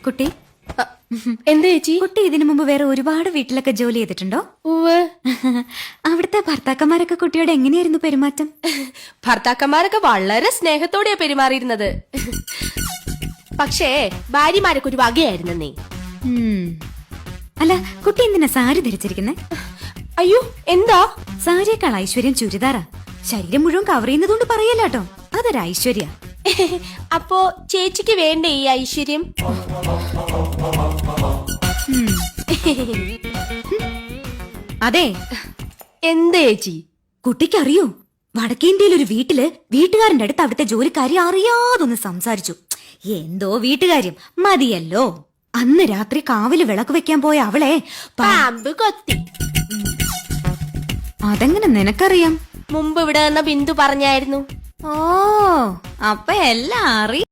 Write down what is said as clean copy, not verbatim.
കുട്ടി എന്താ ചേച്ചി? കുട്ടി ഇതിനു മുമ്പ് വേറെ ഒരുപാട് വീട്ടിലൊക്കെ ജോലി ചെയ്തിട്ടുണ്ടോ? അവിടുത്തെ ഭർത്താക്കന്മാരൊക്കെ കുട്ടിയോട് എങ്ങനെയായിരുന്നു പെരുമാറ്റം? ഭർത്താക്കന്മാരൊക്കെ വളരെ സ്നേഹത്തോടെയാ പെരുമാറിയിരുന്നത്. പക്ഷേ ഭാര്യമാരൊക്കെ ഒരു വകയായിരുന്നേ. അല്ല, കുട്ടി എന്തിനാ സാരി ധരിച്ചിരിക്കുന്നേ? അയ്യോ, എന്താ? സാരിയേക്കാൾ ഐശ്വര്യം ചുരിദാറാ. ശരീരം മുഴുവൻ കവർ ചെയ്യുന്നതുകൊണ്ട് പറയല്ലോ, അതൊരു ഐശ്വര്യ. അപ്പോ ചേച്ചിക്ക് വേണ്ടേ ഈ ഐശ്വര്യം? അതെ. എന്താ ചേച്ചി? കുട്ടിക്കറിയോ, വടക്കേന്ത്യയിൽ ഒരു വീട്ടില് വീട്ടുകാരന്റെ അടുത്ത് അവിടുത്തെ ജോലിക്കാരി അറിയാതൊന്ന് സംസാരിച്ചു. എന്തോ വീട്ടുകാര്യം മതിയല്ലോ. അന്ന് രാത്രി കാവില് വിളക്ക് വെക്കാൻ പോയ അവളെ പാമ്പ് കൊത്തി. അതെങ്ങനെ നിനക്കറിയാം? മുമ്പ് ഇവിടെ വന്ന ബിന്ദു പറഞ്ഞായിരുന്നു. ഓ, അപ്പൊ എല്ലാം അറിയാം.